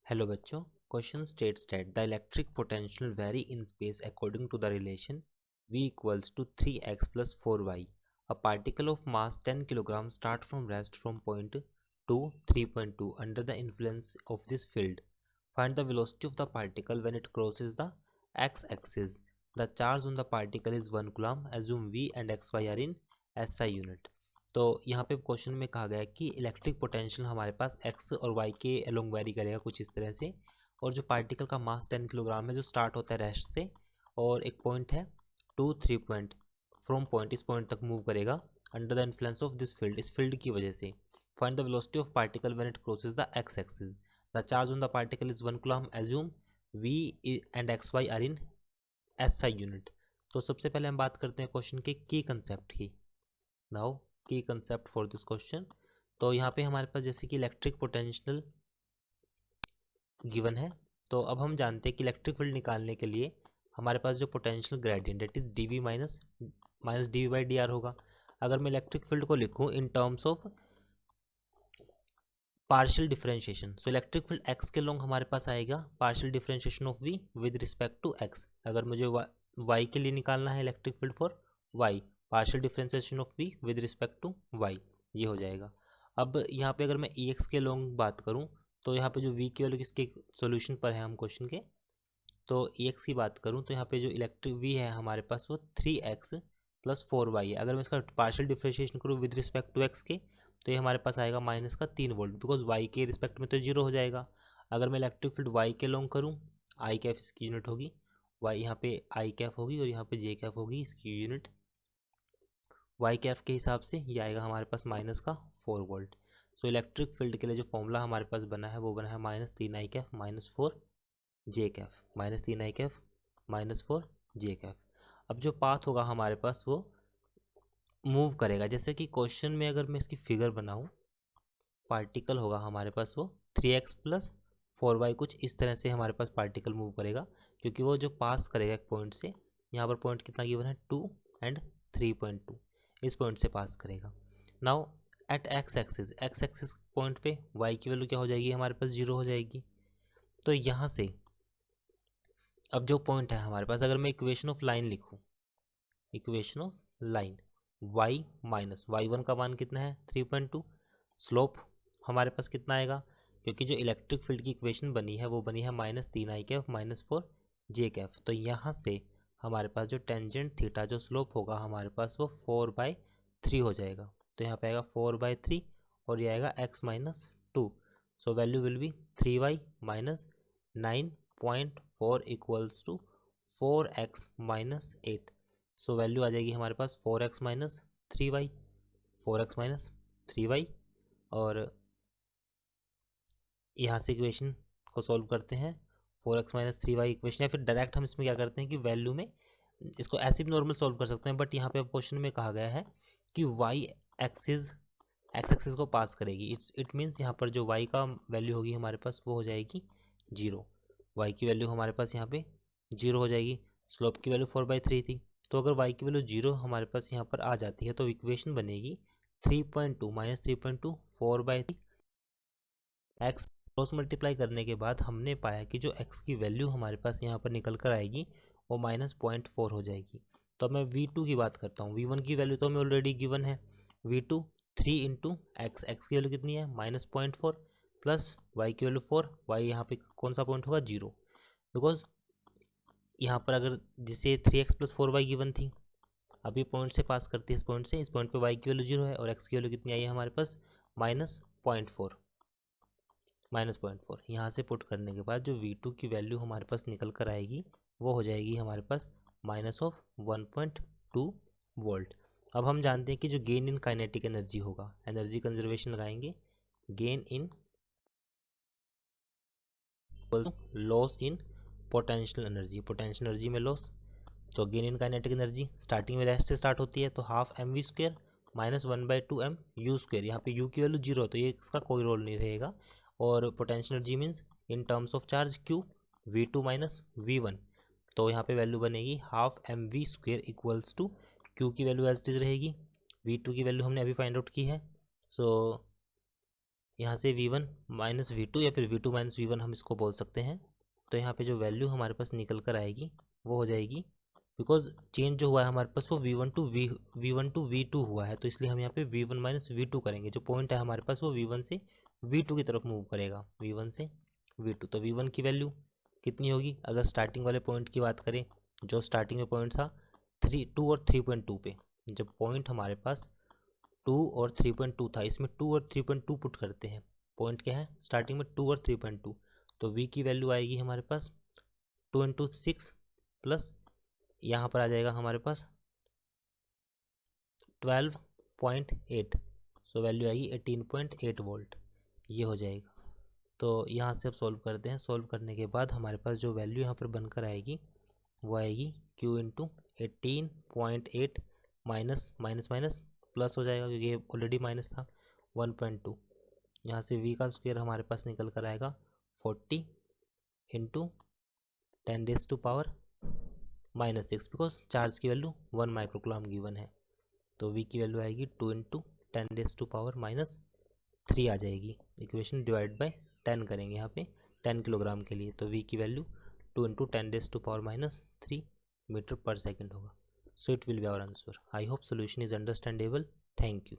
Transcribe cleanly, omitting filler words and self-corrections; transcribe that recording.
Hello बच्चों, question states that the electric potential very in space according to the relation V equals to 3x plus 4y. A particle of mass 10 kg start from rest from point 2 3.2 under the influence of this field. Find the velocity of the particle when it crosses the x-axis. The charge on the particle is 1 coulomb. Assume V and xy are in SI unit. तो यहाँ पे question में कहा गया है कि electric potential हमारे पास x और वाई के अलोंग वेरी करेगा कुछ इस तरह से, और जो पार्टिकल का मास 10 किलोग्राम है जो स्टार्ट होता है रेस्ट से और एक पॉइंट है 2 3 पॉइंट फ्रॉम पॉइंट इस पॉइंट तक मूव करेगा under the influence of this field, इस फील्ड की वजह से. Find the velocity of particle when it crosses the x axis. The charge on the particle is 1 coulomb. Assume V and x y are in SI unit. तो सबसे पहले हम बात करते हैं क्वेश्चन के की कंसेप्ट की. नाउ की कंसेप्ट फॉर दिस क्वेश्चन. तो यहाँ पे हमारे पास जैसे कि इलेक्ट्रिक पोटेंशियल गिवन है, तो अब हम जानते हैं कि इलेक्ट्रिक फील्ड निकालने के लिए हमारे पास जो potential gradient that is d V minus d V by d r होगा. अगर मैं इलेक्ट्रिक फील्ड को लिखूँ in terms of partial differentiation, so electric field x के लॉन्ग हमारे पास आएगा partial differentiation of V with respect to x. अगर मुझे वाई के लिए निकालना है electric field for y, partial differentiation of V with respect to y, ये हो जाएगा. अब यहाँ पे अगर मैं ई एक्स के लॉन्ग बात करूँ तो यहाँ पे जो वी की वैल्यू किसके सॉल्यूशन पर है हम क्वेश्चन के, तो ई एक्स की बात करूँ तो यहाँ पे जो इलेक्ट्रिक वी है हमारे पास वो 3x प्लस 4y है. अगर मैं इसका पार्शियल डिफरेंशिएशन करूँ विद रिस्पेक्ट टू एक्स के तो ये हमारे पास आएगा माइनस का 3 वोल्ट, बिकॉज वाई के रिस्पेक्ट में तो जीरो हो जाएगा. अगर मैं इलेक्ट्रिक फील्ड वाई के लॉन्ग करूँ, आई कैफ इसकी यूनिट होगी, वाई यहाँ पे आई कैफ होगी और यहाँ पे जे कैफ होगी इसकी यूनिट. वाई कैफ के हिसाब से ये आएगा हमारे पास माइनस का 4 वोल्ट. सो इलेक्ट्रिक फील्ड के लिए जो फॉर्मूला हमारे पास बना है वो बना है माइनस 3 आई कैफ माइनस 4 जे कैफ, माइनस 3 आई कैफ माइनस 4 जे कैफ. अब जो पाथ होगा हमारे पास वो मूव करेगा, जैसे कि क्वेश्चन में अगर मैं इसकी फिगर बनाऊं, पार्टिकल होगा हमारे पास वो 3x प्लस 4y, कुछ इस तरह से हमारे पास पार्टिकल मूव करेगा, क्योंकि वो जो पास करेगा एक पॉइंट से, यहाँ पर पॉइंट कितना गिवन है 2 एंड 3.2, इस पॉइंट से पास करेगा. Now at x axis point पे y की वैल्यू क्या हो जाएगी हमारे पास 0 हो जाएगी. तो यहाँ से अब जो पॉइंट है हमारे पास, अगर मैं इक्वेशन ऑफ लाइन लिखूँ, equation of line y minus y1 का मान कितना है 3.2, स्लोप हमारे पास कितना आएगा, क्योंकि जो इलेक्ट्रिक फील्ड की इक्वेशन बनी है वो बनी है माइनस 3 आई कैफ माइनस 4 जे कैफ. तो यहाँ से हमारे पास जो टेंजेंट थीटा जो स्लोप होगा हमारे पास वो 4/3 हो जाएगा. तो यहाँ पे आएगा 4/3 और ये आएगा x minus 2. So value will be 3y minus 9.4 equals to 4x minus 8. So value आ जाएगी हमारे पास 4x minus 3y, 4x minus 3y. और यहाँ से इक्वेशन को सॉल्व करते हैं 4x माइनस 3y इक्वेशन, या फिर डायरेक्ट हम इसमें क्या करते हैं कि वैल्यू में इसको ऐसे भी नॉर्मल सॉल्व कर सकते हैं, बट यहाँ पे क्वेश्चन में कहा गया है कि y एक्सिस एक्स एक्सिस को पास करेगी. इट मीन्स यहाँ पर जो y का वैल्यू होगी हमारे पास वो हो जाएगी 0. y की वैल्यू हमारे पास यहाँ पे 0 हो जाएगी. स्लोप की वैल्यू 4/3 थी, तो अगर y की वैल्यू 0 हमारे पास यहाँ पर आ जाती है तो इक्वेशन बनेगी 3.2 माइनस 3.2 4/3 x. क्रॉस मल्टीप्लाई करने के बाद हमने पाया कि जो x की वैल्यू हमारे पास यहाँ पर निकल कर आएगी वो माइनस 0.4 हो जाएगी. तो अब मैं v2 की बात करता हूँ. v1 की वैल्यू तो हमें ऑलरेडी गिवन है, v2 3 इंटू एक्स, एक्स की वैल्यू कितनी है माइनस 0.4 प्लस y की वैल्यू 4, y यहाँ पे कौन सा पॉइंट होगा 0, बिकॉज यहाँ पर अगर जिसे 3x प्लस 4y गिवन थी, अभी पॉइंट से पास करती है इस पॉइंट से, इस पॉइंट पे y की वैल्यू 0 है और x की वैल्यू कितनी आई है हमारे पास माइनस 0.4. यहाँ से पुट करने के बाद जो v2 की वैल्यू हमारे पास निकल कर आएगी वो हो जाएगी हमारे पास माइनस ऑफ 1.2 वोल्ट. अब हम जानते हैं कि जो गेन इन काइनेटिक एनर्जी होगा, एनर्जी कंजर्वेशन लगाएंगे, gain in loss in potential energy, potential energy में लॉस. तो gain in kinetic energy starting में रेस्ट से स्टार्ट होती है, तो हाफ mv² माइनस 1/2 mu². यहाँ पे u की वैल्यू 0 है तो ये इसका कोई रोल नहीं रहेगा. और potential energy means in terms of charge q v2 minus v1, तो यहाँ पे वैल्यू बनेगी half mv² equals to q की वैल्यू एज इट इज रहेगी, v2 की वैल्यू हमने अभी फाइंड आउट की है. सो यहाँ से V1 माइनस V2 या फिर V2 माइनस V1 हम इसको बोल सकते हैं। तो यहाँ पे जो वैल्यू हमारे पास निकल कर आएगी वो हो जाएगी, बिकॉज चेंज जो हुआ है हमारे पास वो V1 टू V2 हुआ है, तो इसलिए हम यहाँ पे V1 माइनस V2 करेंगे। जो पॉइंट है हमारे पास वो V1 से V2 की तरफ मूव करेगा, V1 से V2। तो V1 की वैल्यू कितनी होगी, अगर स्टार्टिंग वाले पॉइंट की बात करें, जो स्टार्टिंग में पॉइंट था 2 और 3.2 पे, जब पॉइंट हमारे पास 2 और 3.2 था, इसमें 2 और 3.2 पुट करते हैं। पॉइंट क्या है स्टार्टिंग में 2 और 3.2, तो V की वैल्यू आएगी हमारे पास 2 इंटू 6 प्लस यहाँ पर आ जाएगा हमारे पास 12.8, सो वैल्यू आएगी 18.8 वोल्ट, ये हो जाएगा। तो यहाँ से अब सॉल्व करते हैं। सॉल्व करने के बाद हमारे पास जो वैल्यू यहाँ पर बनकर आएगी वो आएगी Q into 18.8 minus minus minus plus हो जाएगा, क्योंकि ये ऑलरेडी माइनस था, 1.2। यहाँ से V का स्क्वायर हमारे पास निकल कर आएगा 40 इंटू 10⁻⁻⁻⁶, बिकॉज चार्ज की वैल्यू 1 माइक्रोकूलम गिवन है। तो V की वैल्यू आएगी 2 इंटू 10⁻⁻³ आ जाएगी। इक्वेशन डिवाइड बाय 10 करेंगे यहाँ पे 10 किलोग्राम के लिए, तो V की वैल्यू 2 इंटू 10⁻⁻³ मीटर पर सेकेंड होगा। So it will be our answer. I hope solution is understandable. Thank you.